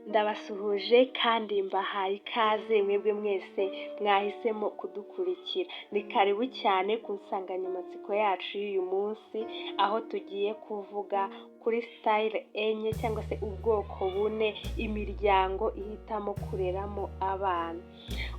Ndabasuhuje kandi mbahaye ikaze mwebwe mwese mwahisemo kudukurikira. Ni karibu cyane ku nsanganyamatsiko yacu y'uyu munsi, aho tugiye kuvuga kuri style enye cyangwa se ubwoko bune imiryango ihitamo kureramo abana.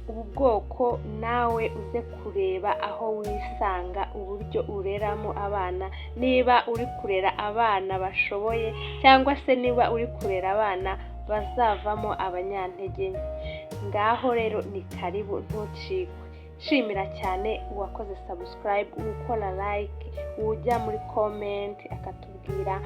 Ubu bwoko nawe uze kureba aho wisanga uburyo ureramo abana, niba uri kurera abana bashoboye cyangwa se niba uri kurera abana bazavamo abanyantege nke. Ngaho rero ni karibu ntucikwe. Shimira cyane uwakoze subscribe, ukora like, ujya muri comment akatubwira,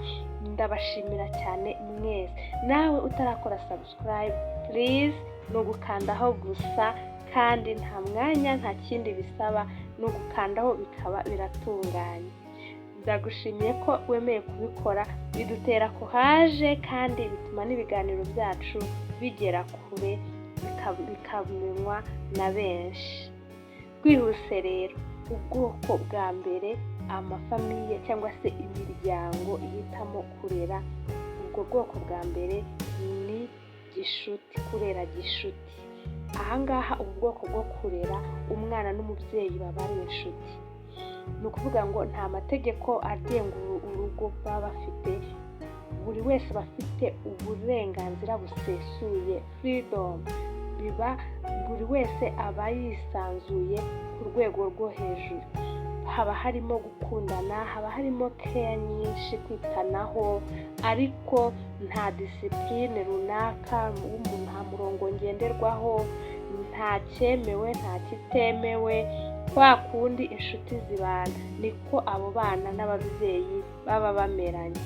ndabashimira cyane mwese. Nawe utarakora subscribe, please ni ugukandaho gusa kandi nta mwanya nta kindi bisaba, ni ugukandaho bikaba biratunganye. Ndagushimiye ko wemeye kubikora, bidutera courage kandi bituma n'ibiganiro byacu bigera kure bikamenywa na benshi. Twihuse rero, ubwoko bwa mbere amafamiye cyangwa se imiryango ihitamo kurera, ubwo bwoko bwa mbere ni gishuti, kurera gishuti. Ahangaha ubu bwoko bwo kurera umwana n'umubyeyi baba ari inshuti. Ni ukuvuga ngo nta mategeko agenga urugo baba bafite, buri wese bafite uburenganzira busesuye, freedom, biba buri wese aba yisanzuye ku rwego rwo hejuru. Haba harimo gukundana, haba harimo care nyinshi, kwitanaho, ariko nta discipline runaka, nta murongo ngenderwaho, nta cyemewe nta kitemewe. Kwa kundi inshuti zibana niko abo bana n'ababyeyi baba bameranye.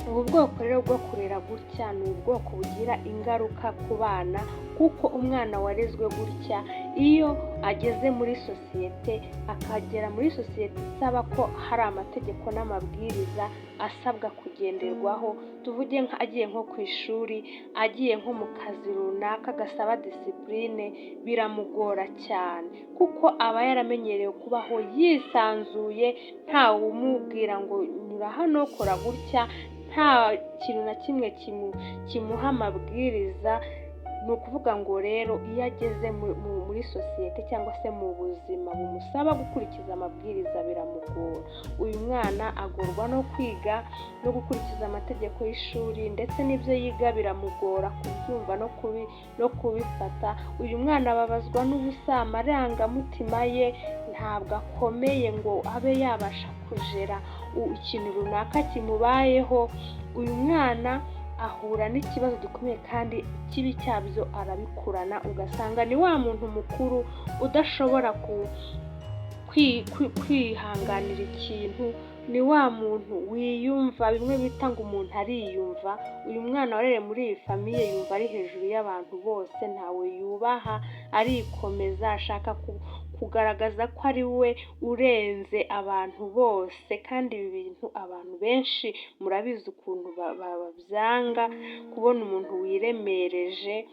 Ubu bwoko rero bwo kurera gutya ni ubwoko bugira ingaruka ku bana, kuko umwana warezwe gutya iyo ageze muri sosiyete, akagera muri sosiyete isaba ko hari amategeko n'amabwiriza asabwa kugenderwaho, tuvuge agiye nko ku ishuri, agiye nko mu kazi runaka gasaba discipline, biramugora cyane kuko aba yaramenyereye kubaho yisanzuye, ntawe umubwira ngo nyura hano kora gutya, nta kintu na kimwe kimuha amabwiriza. Ni ukuvuga ngo rero iyo ageze muri sosiyete cyangwa se mu buzima bumusaba gukurikiza amabwiriza biramugora. Uyu mwana agorwa no kwiga no gukurikiza amategeko y'ishuri, ndetse n'ibyo yiga biramugora kubyumva no kubifata. Uyu mwana ababazwa n'ubusa, amarangamutima ye ntabwo akomeye ngo abe yabasha kujera ikintu runaka kimubayeho. Uyu mwana ahura n'ikibazo gikomeye kandi kibi cyabyo arabikurana, ugasanga ni wa muntu mukuru udashobora kwihanganira ikintu, ni wa muntu wiyumva, bimwe bita ngo umuntu ariyumva. Uyu mwana warere muri iyi famiye yumva ari hejuru y'abantu bose, ntawe yubaha, arikomeza, ashaka kugaragaza ko ari we urenze abantu bose. Kandi ibi bintu abantu benshi murabizi ukuntu babyanga, kubona umuntu wiremereje.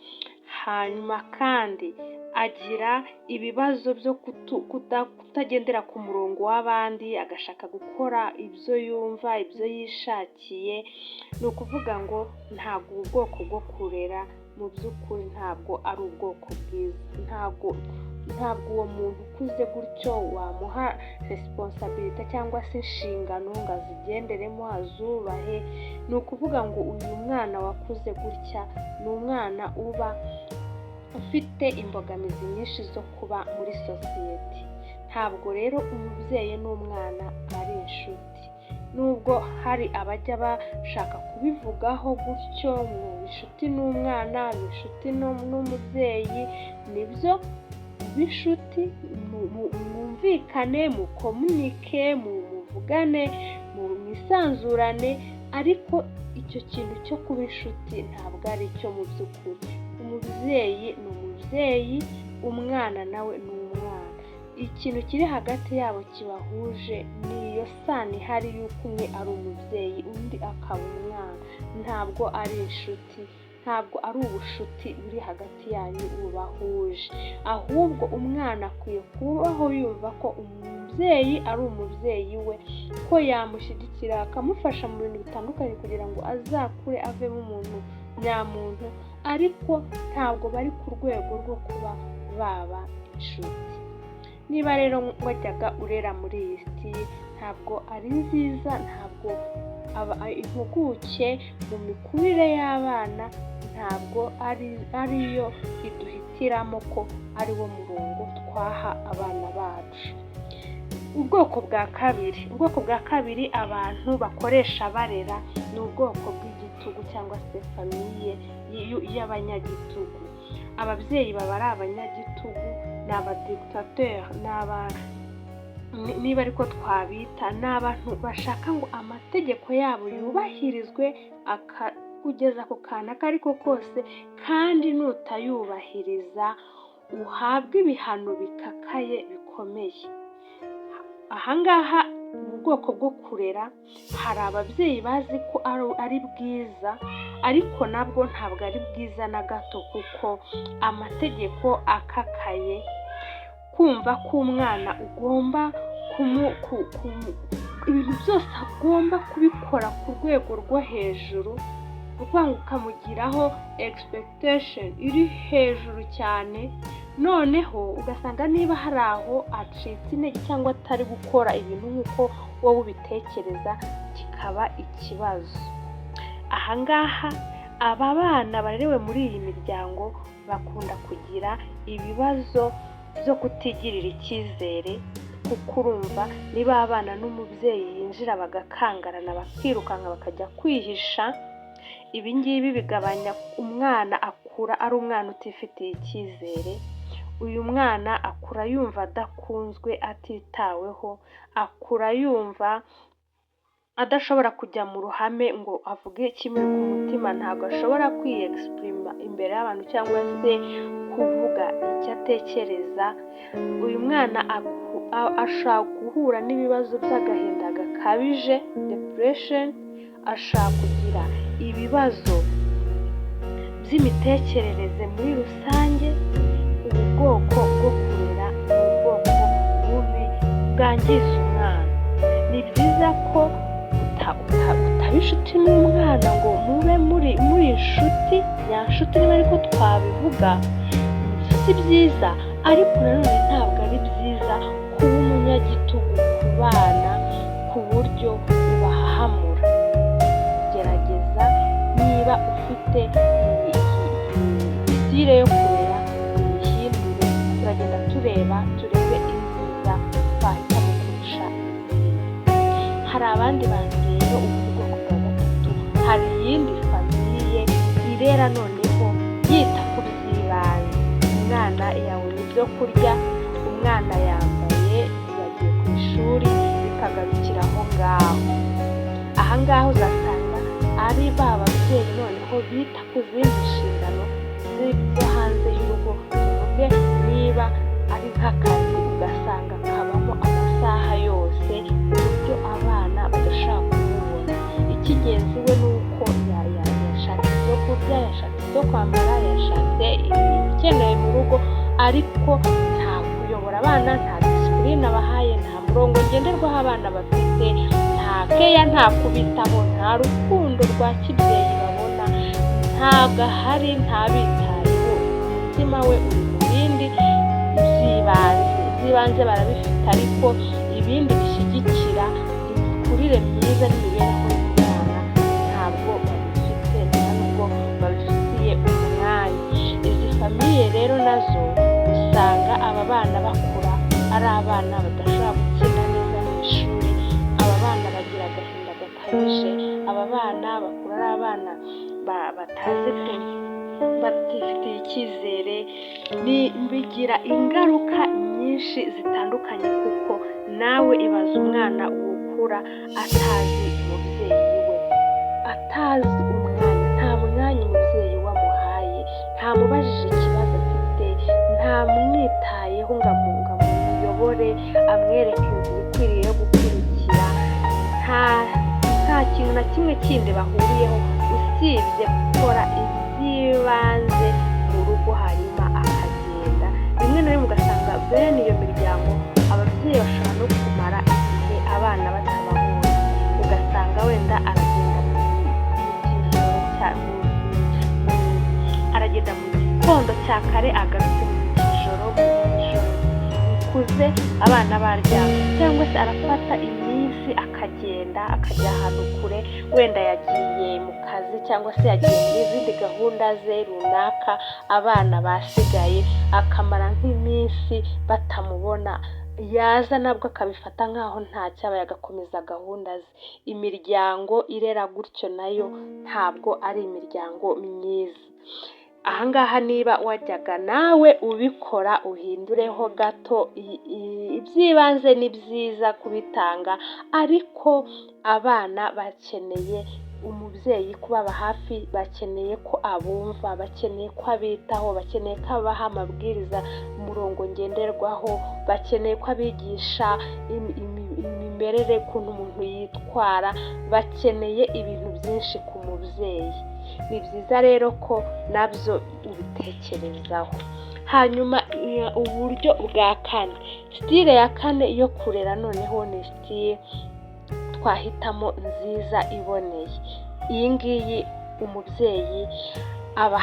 Hanyuma kandi agira ibibazo byo kutagendera ku murongo w'abandi, agashaka gukora ibyo yumva, ibyo yishakiye. Ni ukuvuga ngo ntabwo ubu bwoko bwo kurera mu by'ukuri ntabwo ari ubwoko bwiza. Ntabwo uwo muntu ukuze gutyo wamuha responsibility cyangwa se inshingano ngo azigenderemo, azubahe. Ni ukuvuga ngo uyu mwana wakuze gutya ni umwana uba ufite imbogamizi nyinshi zo kuba muri sosiyete. Ntabwo rero umubyeyi n'umwana ari inshuti, nubwo hari abajya bashaka kubivugaho gutyo, mu inshuti n'umwana, mu inshuti n'umubyeyi. Nibyo b'inshuti, mwumvikane, mukomunike, muvugane, mwisanzurane, ariko icyo kintu cyo kuba inshuti ntabwo ari cyo mu by'ukuri. Umubyeyi ni umubyeyi, umwana nawe ni umwana. Ikintu kiri hagati yabo kibahuje ni iyo sano ihari y'uko umwe ari umubyeyi undi akaba umwana. Ntabwo ari inshuti, ntabwo ari ubushuti buri hagati yanyu bubahuje, ahubwo umwana akwiye kubaho yumva ko umubyeyi ari umubyeyi we, ko yamushyigikira akamufasha mu bintu bitandukanye kugira ngo azakure avemo umuntu nyamuntu, ariko ntabwo bari ku rwego rwo kuba baba inshuti. Niba rero wajyaga urera muri iyi sitire ntabwo ari nziza, ntabwo impuguke mu mikurire y'abana ntabwo ariyo iduhitiramo ko ari wo murongo twaha abana bacu. Ubwoko bwa kabiri abantu bakoresha barera ni ubwoko bw'igitugu cyangwa se famiye y'abanyagitugu. Ababyeyi baba ari abanyagitugu, ni abadictateurs, niba ariko twabita, ni abantu bashaka ngo amategeko yabo yubahirizwe kugeza ku kantu ako ariko kose, kandi nutayubahiriza uhabwa ibihano bikakaye bikomeye. Ahangaha mu bwoko bwo kurera hari ababyeyi bazi ko ari bwiza, ariko nabwo ntabwo ari bwiza na gato, kuko amategeko akakaye, kumva ko umwana ugomba ibintu byose agomba kubikora ku rwego rwo hejuru, ukuvuga ngo ukamugiraho expectation iri hejuru cyane, noneho ugasanga niba hari aho acitse intege cyangwa atari gukora ibintu nk'uko wowe ubitekereza, kikaba ikibazo. Ahangaha aba bana barerewe muri iyi miryango bakunda kugira ibibazo byo kutigirira icyizere, kuko urumva niba abana n'umubyeyi yinjira bagakangarana bakirukanka bakajya kwihisha, ibi ngibi bigabanya umwana akura ari umwana utifitiye icyizere. Uyu mwana akura yumva adakunzwe, atitaweho, akura yumva adashobora kujya mu ruhame ngo avuge kimwe ku mutima, ntabwo ashobora kwiyexprima imbere y'abantu cyangwa se kuvuga icyo atekereza. Uyu mwana ashaka guhura n'ibibazo by'agahinda gakabije, depression, ashaka kugira ibibazo by'imitekerereze muri rusange. Ubu bwoko bwo kurera ni ubwoko bubi bwangiza umwana. Ni byiza ko utaba inshuti n'umwana ngo mube muri inshuti nyanshuti, niba ariko twabivuga, si byiza, ariko nanone ntabwo ari byiza kuba umunyagitugu ku bana ku buryo ubahahamura. Gerageza niba ufite sitire yo kurera uyihindure, turagenda turebe inziza twahitamo kurusha izindi. Hari abandi bantu rero, ubu bwoko bwa gatatu, hari iyindi famiye irera noneho yita ku by'ibanze. Umwana yabona ibyo kurya, umwana yambaye, yagiye ku ishuri, bikagarukira aho ngaho. Ahangaha uzasanga ari ba babyeyi noneho bita ku zindi nshingano zo hanze y'urugo. Tuvuge niba ari nk'akazi, ugasanga kabamo amasaha yose ku buryo abana badashaka kumubona. Icy'ingenzi we ni uko yashatse ibyo kurya, yashatse ibyo kwambara, yashatse ibikenewe mu rugo, ariko nta kuyobora abana, nta disipurine abahaye, nta murongo ngenderwaho abana bafite, nta keya, nta kubitaho, nta rukundo rwa kibyeyi babona, ntabwo ahari, ntabitayeho. Umutima we uri mu bindi by'ibanze barabifite, ariko ibindi bishyigikira imikurire myiza n'imibereho y'umwana ntabwo babifite, nta nubwo babifitiye umwanya. Izi famiye rero nazo usanga aba bana bakura ari abana badashobora gutsinda neza mu ishuri, aba bana bagira agahinda gakabije, aba bana bakura ari abana batazi batifitiye icyizere. Bigira ingaruka nyinshi zitandukanye, kuko nawe ibaza umwana ukura atazi umubyeyi we, atazi umwanya, nta mwanya umubyeyi we amuhaye, ntamubajije ikibazo afite, ntamwitayeho ngo amuyobore, amwereke inzira ikwiriye yo gukurikira. Nta kintu na kimwe kindi bahuriyeho usibye gukora iby'ibanze mu rugo, hanyuma akagenda. Rimwe na rimwe ugasanga bene iyo miryango ababyeyi bashobora no kumara igihe abana batabahuye, ugasanga wenda aragenda aragenda mu gitondo cya kare agarutse mu ijoro bikuze abana baryamye, cyangwa se arafata iminsi akagenda akajya ahantu kure, wenda yagiye mu kazi cyangwa se yagiye muri izindi gahunda ze runaka, abana basigaye akamara nk'iminsi batamubona, yaza nabwo akabifata nk'aho ntacyabaye agakomeza gahunda ze. Imiryango irera gutyo nayo ntabwo ari imiryango myiza. Ahangaha niba wajyaga nawe ubikora uhindureho gato, iby'ibanze ni byiza kubitanga, ariko abana bakeneye umubyeyi kubaba hafi, bakeneye ko abumva, bakeneye ko abitaho, bakeneye ko abaha amabwiriza, umurongo ngenderwaho, bakeneye ko abigisha imimerere, ukuntu umuntu yitwara, bakeneye ibintu byinshi ku mubyeyi. Ni byiza rero ko nabyo ubitekerezaho. Hanyuma uburyo bwa kane, sitire ya kane yo kurera noneho ni sitire twahitamo nziza iboneye. Iyi ngiyi umubyeyi aba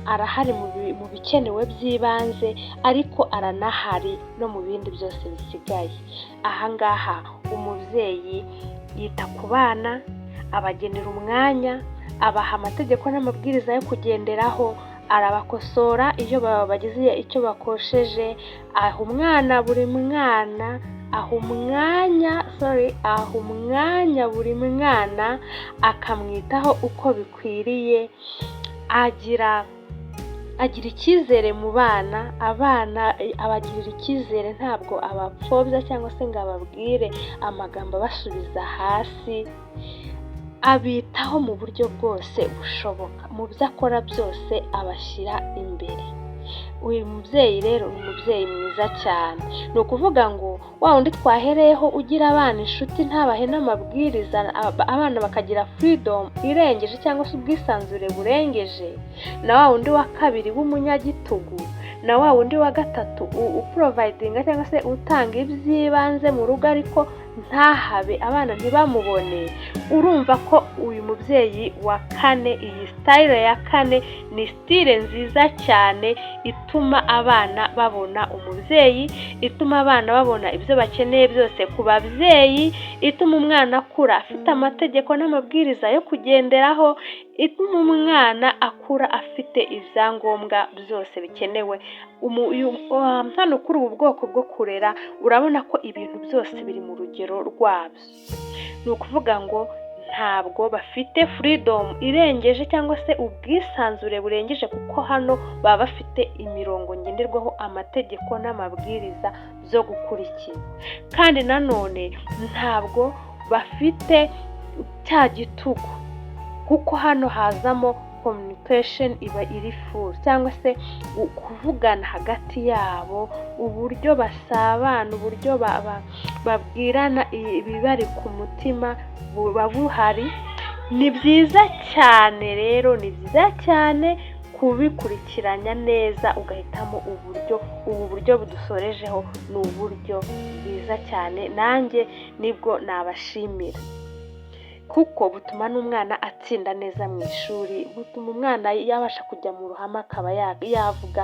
arahari mu bikenewe by'ibanze, ariko aranahari no mu bindi byose bisigaye. Ahangaha umubyeyi yita ku bana, abagenera umwanya, abaha amategeko n'amabwiriza yo kugenderaho, arabakosora iyo bagize icyo bakosheje, aha umwana buri mwana, aha umwanya buri mwana, akamwitaho uko bikwiriye, agira icyizere mu bana, abagirira icyizere, ntabwo abapfobya cyangwa se ngo ababwire amagambo abasubiza hasi, abitaho mu buryo bwose bushoboka, mu byo akora byose abashyira imbere. Uyu mubyeyi rero ni umubyeyi mwiza cyane. Ni ukuvuga ngo wa wundi twahereyeho ugira abana inshuti, ntabahe n'amabwiriza, abana bakagira freedom irengeje cyangwa se ubwisanzure burengeje, na wa wundi wa kabiri w'umunyagitugu, na wa wundi wa gatatu uprovidinga cyangwa se utanga iby'ibanze mu rugo ariko ntahabe, abana ntibamubone. Urumva ko uyu mubyeyi wa kane, iyi sitayile ya kane ni sitire nziza cyane, ituma abana babona umubyeyi, ituma abana babona ibyo bakeneye byose ku babyeyi, ituma umwana akura afite amategeko n'amabwiriza yo kugenderaho, ituma umwana akura afite ibyangombwa byose bikenewe. Hano kuri ubu bwoko bwo kurera urabona ko ibintu byose biri mu rugero rwabyo. Ni ukuvuga ngo ntabwo bafite freedom irengeje cyangwa se ubwisanzure burengeje, kuko hano baba bafite imirongo ngenderwaho, amategeko n'amabwiriza byo gukurikiza. Kandi nanone ntabwo bafite cya gitugu, kuko hano hazamo communication iba iri full, cyangwa se kuvugana hagati yabo, uburyo basabana, uburyo babwirana ibibari ku mutima buba buhari. Ni byiza cyane rero, ni byiza cyane kubikurikiranya neza, ugahitamo ubu buryo budusorejeho ni uburyo bwiza cyane, nanjye nibwo nabashimira, kuko butuma n'umwana atsinda neza mu ishuri, butuma umwana yabasha kujya mu ruhame akaba yavuga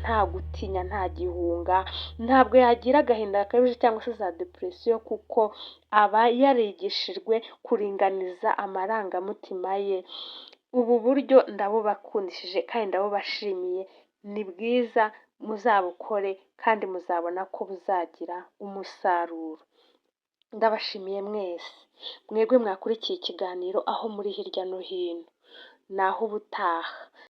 nta gutinya, nta gihunga, ntabwo yagira agahinda gakabije cyangwa se za depression, kuko aba yarigishijwe kuringaniza amarangamutima ye. Ubu buryo ndabubakundishije kandi ndabubashimiye, ni bwiza, muzabukore kandi muzabona ko buzagira umusaruro. Ndabashimiye mwese, mwebwe mwakurikiye ikiganiro aho muri hirya no hino, naho ubutaha.